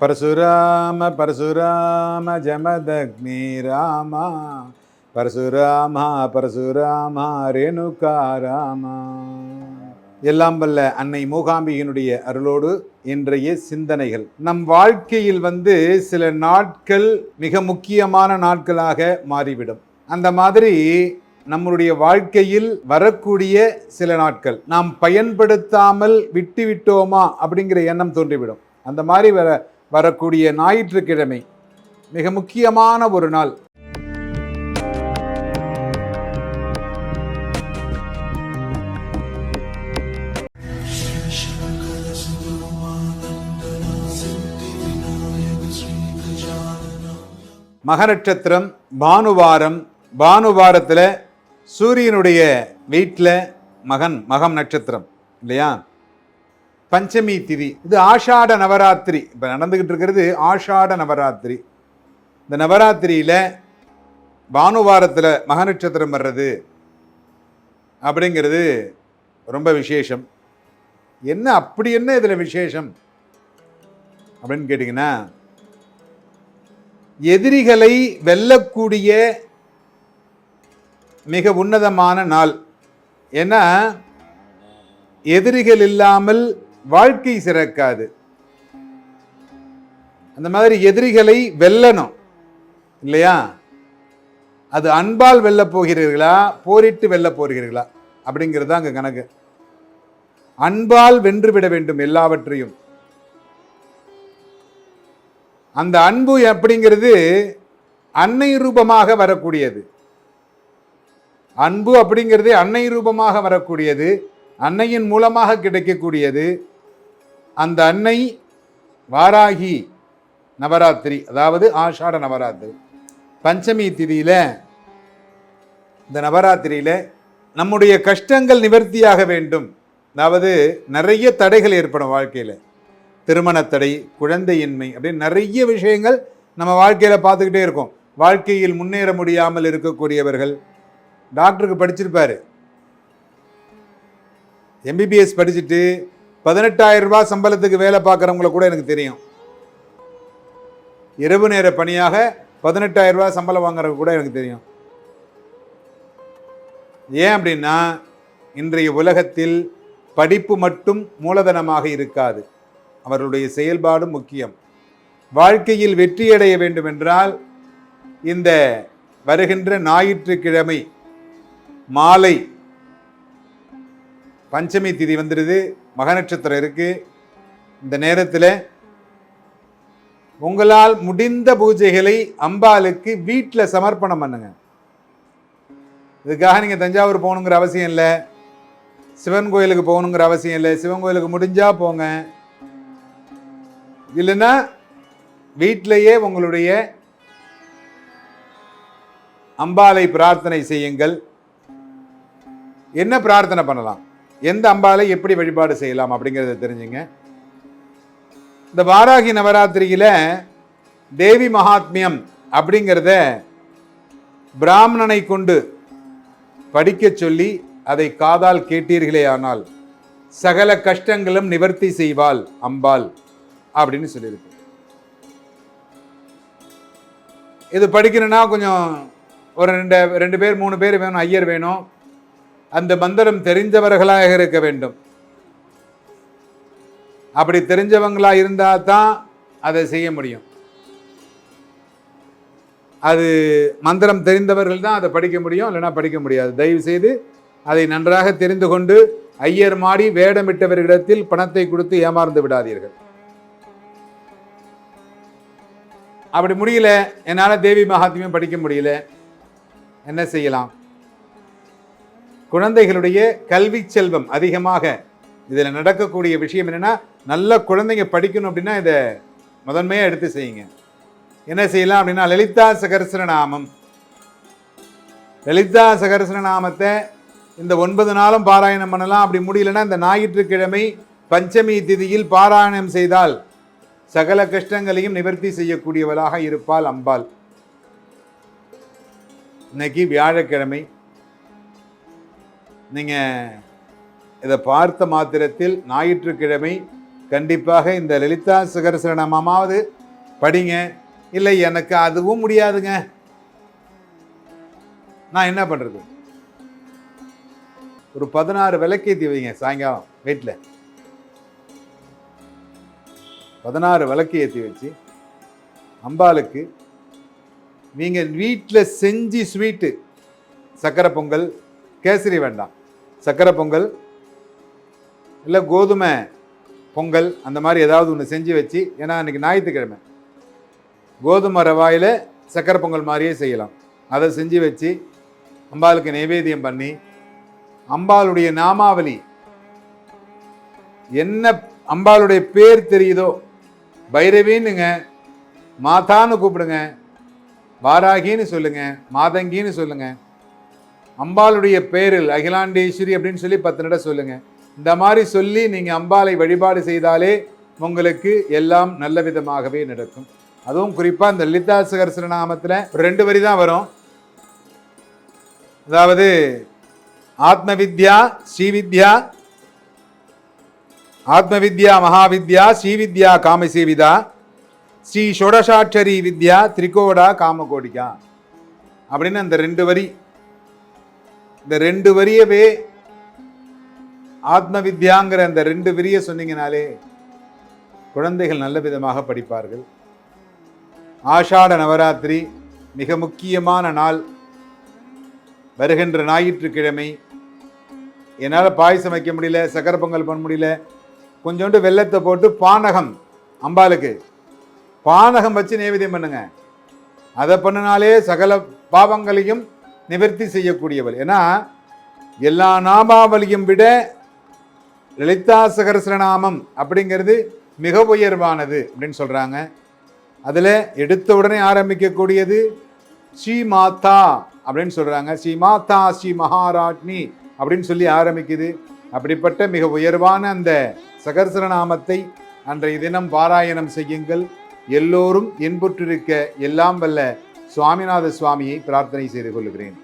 பரசுராம பரசுராம ஜமதக்னி ராமா பரசுராமா பரசுராமா ரேணுகா ராமா. எல்லாம் வல்ல அன்னை மூகாம்பிகையினுடைய அருளோடு இன்றைய சிந்தனைகள். நம் வாழ்க்கையில் சில நாட்கள் மிக முக்கியமான நாட்களாக மாறிவிடும். அந்த மாதிரி நம்முடைய வாழ்க்கையில் வரக்கூடிய சில நாட்கள் நாம் பயன்படுத்தாமல் விட்டுவிட்டோமா அப்படிங்கிற எண்ணம் தோன்றிவிடும். அந்த மாதிரி வரக்கூடிய ஞாயிற்றுக்கிழமை மிக முக்கியமான ஒரு நாள். மக நட்சத்திரம், பானுவாரம். பானுவாரத்தில் சூரியனுடைய வீட்டில் மகம் நட்சத்திரம் இல்லையா? பஞ்சமி திதி. இது ஆஷாட நவராத்திரி. இப்போ நடந்துக்கிட்டு இருக்கிறது ஆஷாட நவராத்திரி. இந்த நவராத்திரியில் பானுவாரத்தில் மக நட்சத்திரம் வர்றது அப்படிங்கிறது ரொம்ப விசேஷம். அப்படி என்ன இதில் விசேஷம் அப்படின்னு கேட்டிங்கன்னா, எதிரிகளை வெல்லக்கூடிய மிக உன்னதமான நாள். ஏன்னா எதிரிகள் இல்லாமல் வாழ்க்கை சிறக்காது. அந்த மாதிரி எதிரிகளை வெல்லணும் இல்லையா? அது அன்பால் வெல்ல போகிறீர்களா, போரிட்டு வெல்ல போகிறீர்களா அப்படிங்கிறது தான் அங்கே கணக்கு. அன்பால் வென்று விட வேண்டும் எல்லாவற்றையும். அந்த அன்பு அப்படிங்கிறது அன்னை ரூபமாக வரக்கூடியது. அன்பு அப்படிங்கிறது அன்னை ரூபமாக வரக்கூடியது, அன்னையின் மூலமாக கிடைக்கக்கூடியது. அந்த அன்னை வாராகி நவராத்திரி, அதாவது ஆஷாட நவராத்திரி பஞ்சமி திதியில, இந்த நவராத்திரியில நம்முடைய கஷ்டங்கள் நிவர்த்தியாக வேண்டும். அதாவது நிறைய தடைகள் ஏற்படும் வாழ்க்கையில். திருமணத்தடை, குழந்தையின்மை அப்படின்னு நிறைய விஷயங்கள் நம்ம வாழ்க்கையில் பார்த்துக்கிட்டே இருக்கோம். வாழ்க்கையில் முன்னேற முடியாமல் இருக்கக்கூடியவர்கள். டாக்டருக்கு படிச்சிருப்பாரு, எம்பிபிஎஸ் படிச்சுட்டு 18,000 ரூபாய் சம்பளத்துக்கு வேலை பார்க்குறவங்கள கூட எனக்கு தெரியும். இரவு நேர பணியாக 18,000 ரூபாய் சம்பளம் வாங்குறவங்க கூட எனக்கு தெரியும். ஏன் அப்படின்னா, இன்றைய உலகத்தில் படிப்பு மட்டும் மூலதனமாக இருக்காது, அவர்களுடைய செயல்பாடும் முக்கியம். வாழ்க்கையில் வெற்றியடைய வேண்டும் என்றால் இந்த வருகின்ற ஞாயிற்றுக்கிழமை மாலை பஞ்சமி திதி வந்துடுது, மக நட்சத்திரம் இருக்கு. இந்த நேரத்தில் உங்களால் முடிந்த பூஜைகளை அம்பாளுக்கு வீட்டில் சமர்ப்பணம் பண்ணுங்க. இதுக்காக நீங்கள் தஞ்சாவூர் போகணுங்கிற அவசியம் இல்லை, சிவன் கோயிலுக்கு போகணுங்கிற அவசியம் இல்லை. சிவன் கோயிலுக்கு முடிஞ்சா போங்க, இல்லைன்னா வீட்டிலேயே உங்களுடைய அம்பாளை பிரார்த்தனை செய்யுங்கள். என்ன பிரார்த்தனை பண்ணலாம், எந்த அம்பாளை எப்படி வழிபாடு செய்யலாம் அப்படிங்கிறத தெரிஞ்சுங்க. இந்த வாராகி நவராத்திரியில தேவி மகாத்மியம் அப்படிங்கிறத பிராமணனை கொண்டு படிக்க சொல்லி அதை காதால் கேட்டீர்களே ஆனால் சகல கஷ்டங்களும் நிவர்த்தி செய்வாள் அம்பாள் அப்படின்னு சொல்லியிருக்கு. இது படிக்கணும்னா கொஞ்சம் ஒரு ரெண்டு பேர் 3 பேர் வேணும், ஐயர் வேணும். அந்த மந்திரம் தெரிந்தவர்களாக இருக்க வேண்டும். அப்படி தெரிஞ்சவங்களா இருந்தால் தான் அதை செய்ய முடியும். அது மந்திரம் தெரிந்தவர்கள் தான் அதை படிக்க முடியும், இல்லைன்னா படிக்க முடியாது. தயவு செய்து அதை நன்றாக தெரிந்து கொண்டு ஐயர் மாடி வேடமிட்டவர்களிடத்தில் பணத்தை கொடுத்து ஏமாந்து விடாதீர்கள். அப்படி முடியல, என்னால் தேவி மகாத்மியம் படிக்க முடியல, என்ன செய்யலாம்? குழந்தைகளுடைய கல்வி செல்வம் அதிகமாக இதில் நடக்கக்கூடிய விஷயம் என்னென்னா, நல்ல குழந்தைங்க படிக்கணும் அப்படின்னா இதை முதன்மையாக எடுத்து செய்யுங்க. என்ன செய்யலாம் அப்படின்னா, லலிதா சகஸ்ரநாமம். லலிதா சகஸ்ரநாமத்தை இந்த 9 நாளும் பாராயணம் பண்ணலாம். அப்படி முடியலன்னா இந்த ஞாயிற்றுக்கிழமை பஞ்சமி திதியில் பாராயணம் செய்தால் சகல கஷ்டங்களையும் நிவர்த்தி செய்யக்கூடியவளாக இருப்பாள் அம்பாள். இன்னைக்கு வியாழக்கிழமை. நீங்கள் இதை பார்த்த மாத்திரத்தில் ஞாயிற்றுக்கிழமை கண்டிப்பாக இந்த லலிதா சகஸ்ரநாமாவது படிங்க. இல்லை எனக்கு அதுவும் முடியாதுங்க, நான் என்ன பண்றது? ஒரு 16 விளக்கேற்றி வைங்க. சாயங்காலம் வீட்டில் 16 விளக்கு ஏற்றி வச்சு அம்பாளுக்கு நீங்கள் வீட்டில் செஞ்சு ஸ்வீட்டு, சக்கரை பொங்கல், கேசரி வேண்டாம், சக்கரை பொங்கல் இல்லை கோதுமை பொங்கல் அந்த மாதிரி ஏதாவது ஒன்று செஞ்சு வச்சு, ஏன்னா அன்றைக்கி ஞாயிற்றுக்கிழமை கோதுமை ரவாயில் சக்கரை பொங்கல் மாதிரியே செய்யலாம். அதை செஞ்சு வச்சு அம்பாளுக்கு நைவேத்தியம் பண்ணி, அம்பாளுடைய நாமாவளி என்ன அம்பாளுடைய பேர் தெரியுதோ, பைரவின்னுங்க, மாதான்னு கூப்பிடுங்க, வாராகின்னு சொல்லுங்க, மாதங்கின்னு சொல்லுங்க, அம்பாளுடைய பேரில் அகிலாண்டேஸ்வரி அப்படின்னு சொல்லி 10 நட சொல்லுங்க. இந்த மாதிரி சொல்லி நீங்க அம்பாளை வழிபாடு செய்தாலே உங்களுக்கு எல்லாம் நல்ல விதமாகவே நடக்கும். அதுவும் குறிப்பா இந்த லலிதா சகஸ்ரநாமத்தில் 2 வரி தான் வரும். அதாவது ஆத்ம வித்யா ஸ்ரீவித்யா, ஆத்ம வித்யா மகாவித்யா, ஸ்ரீவித்யா காமசேவிதா, ஸ்ரீ ஷோடசாட்சரி வித்யா திரிகோடா காமகோடிகா அப்படின்னு அந்த 2 வரி. இந்த 2 வரியவே ஆத்ம வித்யாங்கிற அந்த 2 வரியை சொன்னீங்கனாலே குழந்தைகள் நல்ல விதமாக படிப்பார்கள். ஆஷாட நவராத்திரி மிக முக்கியமான நாள். வருகின்ற ஞாயிற்றுக்கிழமை என்னால் பாயசம் வைக்க முடியல, சக்கரை பொங்கல் பண்ண முடியல, கொஞ்சோண்டு வெல்லத்தை போட்டு பானகம், அம்பாளுக்கு பானகம் வச்சு நைவேத்தியம் பண்ணுங்க. அதை பண்ணினாலே சகல பாவங்களையும் நிவர்த்தி செய்யக்கூடியவள். ஏன்னா எல்லா நாமாவளியும் விட லலிதா சகஸ்ரநாமம் அப்படிங்கிறது மிக உயர்வானது அப்படின்னு சொல்கிறாங்க. அதில் எடுத்த உடனே ஆரம்பிக்கக்கூடியது ஸ்ரீ மாதா அப்படின்னு சொல்கிறாங்க. ஸ்ரீ மாதா ஸ்ரீ மகாராஜ்னி அப்படின்னு சொல்லி ஆரம்பிக்குது. அப்படிப்பட்ட மிக உயர்வான அந்த சகஸ்ரநாமத்தை அன்றைய தினம் பாராயணம் செய்யுங்கள். எல்லோரும் இன்புற்றிருக்க எல்லாம் வல்ல சுவாமிநாத சுவாமியை பிரார்த்தனை செய்து கொள்கிறேன்.